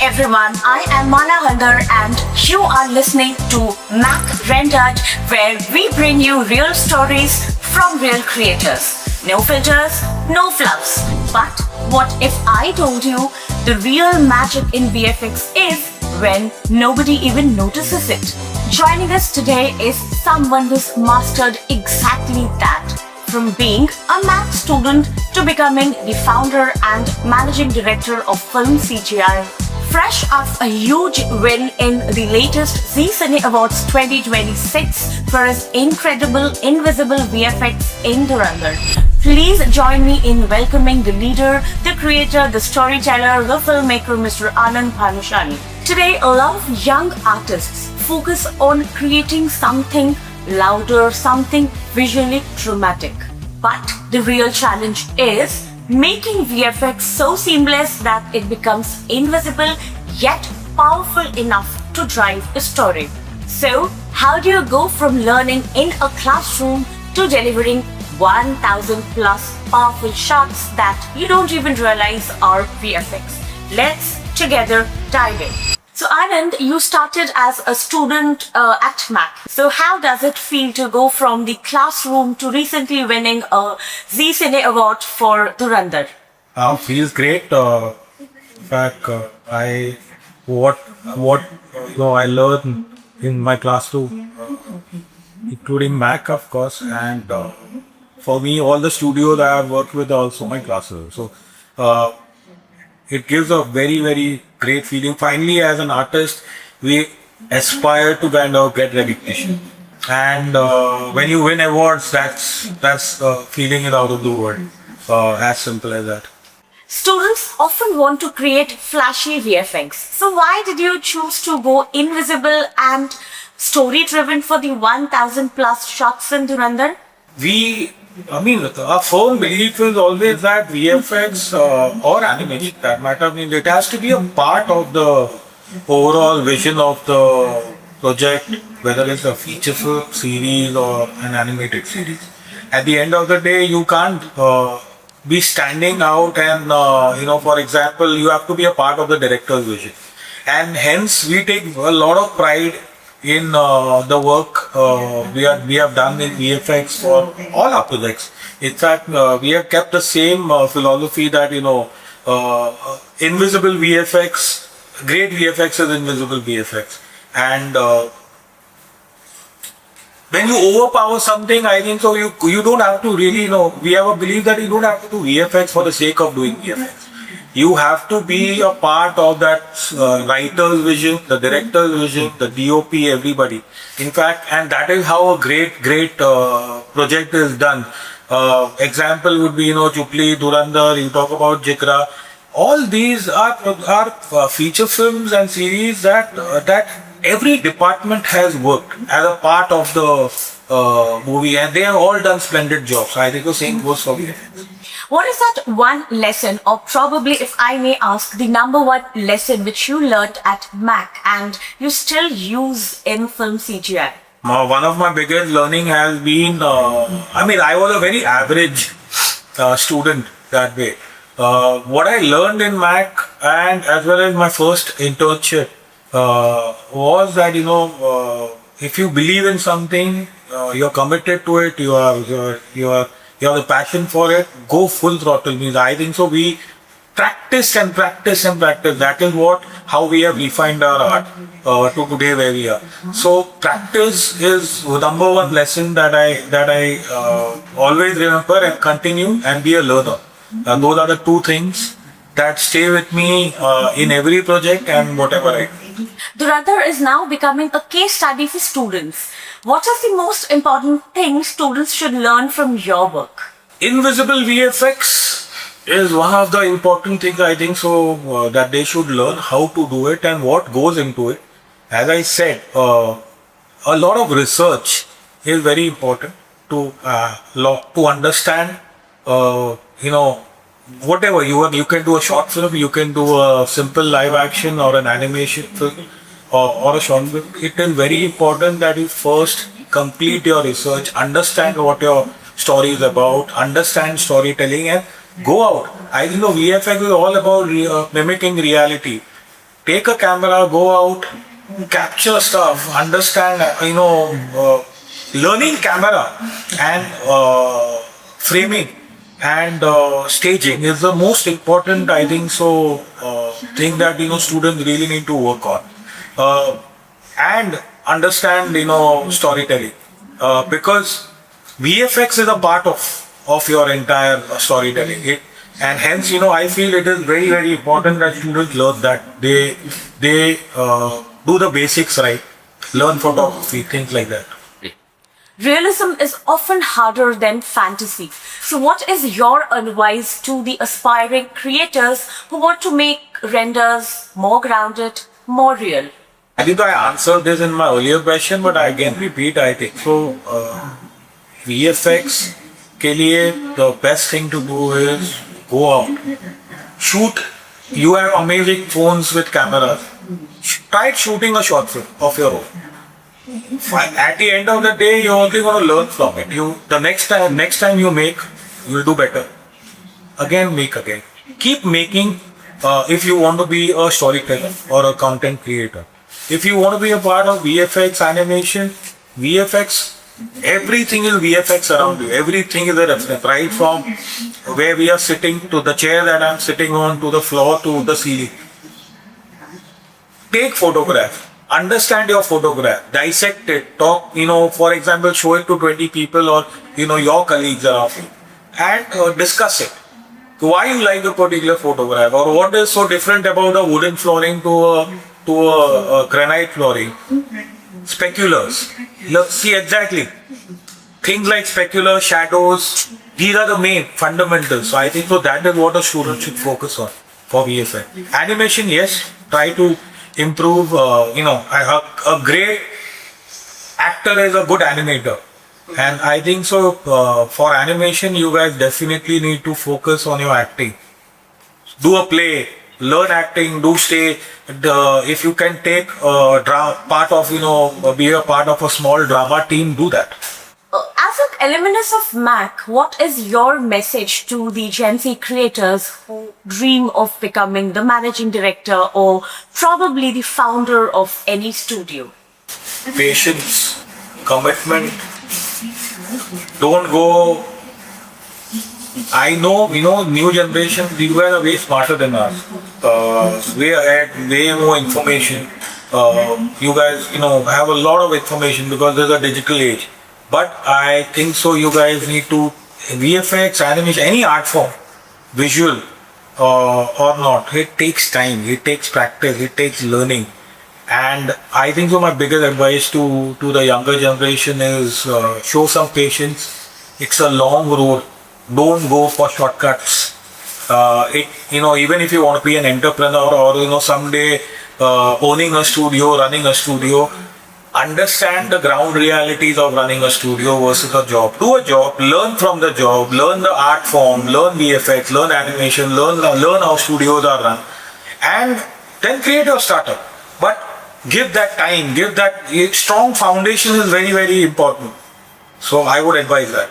everyone, I am Manahandar and you are listening to MAAC Rendered, where we bring you real stories from real creators. No filters, no fluffs. But what if I told you the real magic in VFX is when nobody even notices it? Joining us today is someone who's mastered exactly that. From being a MAAC student to becoming the founder and managing director of Philm CGI, fresh off a huge win in the latest Zee Cine Awards 2026 for his incredible invisible VFX in Dhurandhar. Please join me in welcoming the leader, the creator, the storyteller, the filmmaker, Mr. Anand Bhanushali. Today, a lot of young artists focus on creating something louder, something visually dramatic. But the real challenge is making VFX so seamless that it becomes invisible yet powerful enough to drive a story. So, how do you go from learning in a classroom to delivering 1000 plus powerful shots that you don't even realize are VFX? Let's together dive in. So Anand, you started as a student at MAAC. So how does it feel to go from the classroom to recently winning a Zee Cine Award for Dhurandhar? Feels great. In fact, I learned in my classroom, including MAAC, of course, and for me, all the studios I have worked with are also my classes. So it gives a very, very great feeling. Finally, as an artist, we aspire to kind of get recognition. And when you win awards, that's feeling it out of the world. As simple as that. Students often want to create flashy VFX. So why did you choose to go invisible and story-driven for the 1000 plus shots in Dhurandhar? Our firm belief is always that VFX or animation, that matter, it has to be a part of the overall vision of the project, whether it's a feature film series or an animated series. At the end of the day, you can't be standing out and, for example, you have to be a part of the director's vision. And hence, we take a lot of pride in the work we have done in VFX for all our projects. In fact, we have kept the same philosophy that, invisible VFX, great VFX is invisible VFX. And when you overpower something, I think so you don't have to really, we have a belief that you don't have to do VFX for the sake of doing VFX. You have to be a part of that writer's vision, the director's vision, the DOP, everybody. In fact, and that is how a great project is done. Example would be, Chupli, Dhurandhar, you talk about Jikra. All these are feature films and series that every department has worked as a part of the movie, and they have all done splendid jobs. I think the same goes for VFX. What is that one lesson, or probably if I may ask, the number one lesson which you learned at MAAC and you still use in Philm CGI? One of my biggest learning has been, I was a very average student that way. What I learned in MAAC and as well as my first internship was that, if you believe in something, you're committed to it, you have the passion for it, go full throttle. I think so. We practice and practice and practice. That is how we have refined our art to today where we are. So practice is the number one lesson that I always remember and continue and be a learner. Those are the two things that stay with me in every project and whatever I do. Dhurandhar is now becoming a case study for students. What is the most important thing students should learn from your work? Invisible VFX is one of the important things I think so that they should learn how to do it and what goes into it. As I said, a lot of research is very important to understand. Whatever you can do a short film, you can do a simple live action or an animation film or a short film. It is very important that you first complete your research, understand what your story is about, understand storytelling, and go out. I think VFX is all about mimicking reality. take a camera, go out, capture stuff, understand, learning camera and framing and staging is the most important, I think so, thing that, students really need to work on. And understand, storytelling. Because VFX is a part of your entire storytelling. And hence, I feel it is very, very important that students learn that. They do the basics right, learn photography, things like that. Realism is often harder than fantasy. So what is your advice to the aspiring creators who want to make renders more grounded, more real? I think I answered this in my earlier question, but I can repeat, I think. So, VFX के लिए the best thing to do is go out, shoot. You have amazing phones with cameras. Try shooting a short film of your own. At the end of the day, you're only going to learn from it. The next time you make, you'll do better. Again, make again. Keep making if you want to be a storyteller or a content creator. If you want to be a part of VFX animation, VFX, everything is VFX around you. Everything is a reference, right from where we are sitting to the chair that I'm sitting on to the floor to the ceiling. Take photograph. Understand your photograph, dissect it, talk, for example, show it to 20 people or, your colleagues around you and discuss it. Why you like a particular photograph or what is so different about a wooden flooring to a granite flooring. Speculars. See exactly. Things like specular, shadows, these are the main fundamentals. So I think so that is what a student should focus on for VFX. Animation, yes, try to improve, a great actor is a good animator. And I think so for animation, you guys definitely need to focus on your acting. Do a play, learn acting, do stay. If you can take part of, be a part of a small drama team, do that. As an alumnus of MAAC, what is your message to the Gen Z creators who dream of becoming the managing director or probably the founder of any studio? Patience, commitment. Don't go. I know, new generation, these guys are way smarter than us. Way ahead, way more information. You guys, have a lot of information because there's a digital age. But I think so you guys need to, VFX, animation, any art form, visual or not, it takes time, it takes practice, it takes learning. And I think so my biggest advice to the younger generation is show some patience. It's a long road. Don't go for shortcuts. Even if you want to be an entrepreneur or, someday owning a studio, running a studio, understand the ground realities of running a studio versus a job. Do a job, learn from the job, learn the art form, learn VFX, learn animation, learn how studios are run, and then create your startup. But give that time, give that strong foundation is very, very important. So I would advise that.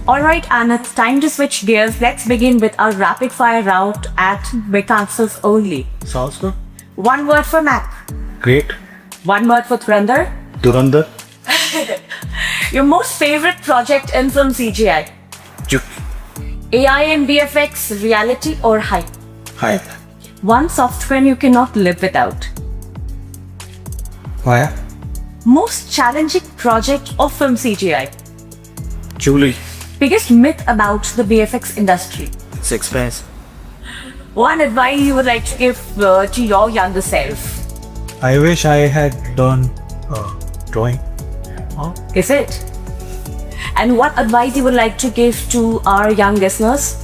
Alright, and it's time to switch gears. Let's begin with our rapid fire round at quick answers only. Sounds good. One word for MAAC. Great. One word for Dhurandhar. Dhurandhar. Your most favorite project in Philm CGI? AI and VFX, reality or hype? Hype. One software you cannot live without? Why? Most challenging project of Philm CGI? Julie. Biggest myth about the VFX industry? It's expensive. One advice you would like to give to your younger self? I wish I had done drawing. Is it? And what advice you would like to give to our young listeners?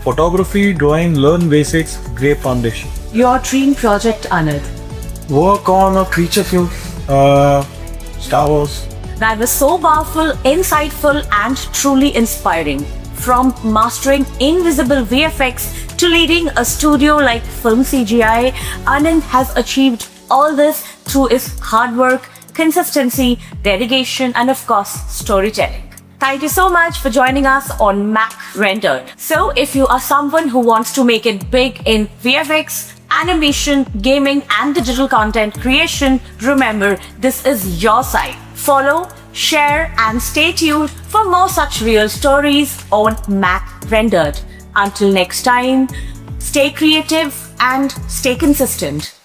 Photography, drawing, learn basics, great foundation. Your dream project, Anand? Work on a creature film, Star Wars. That was so powerful, insightful, and truly inspiring. From mastering invisible VFX to leading a studio like Philm CGI, Anand has achieved all this through his hard work, consistency, dedication, and of course, storytelling. Thank you so much for joining us on MAAC Rendered. So if you are someone who wants to make it big in VFX, animation, gaming and digital content creation, remember, this is your site. Follow, share and stay tuned for more such real stories on MAAC Rendered. Until next time, stay creative and stay consistent.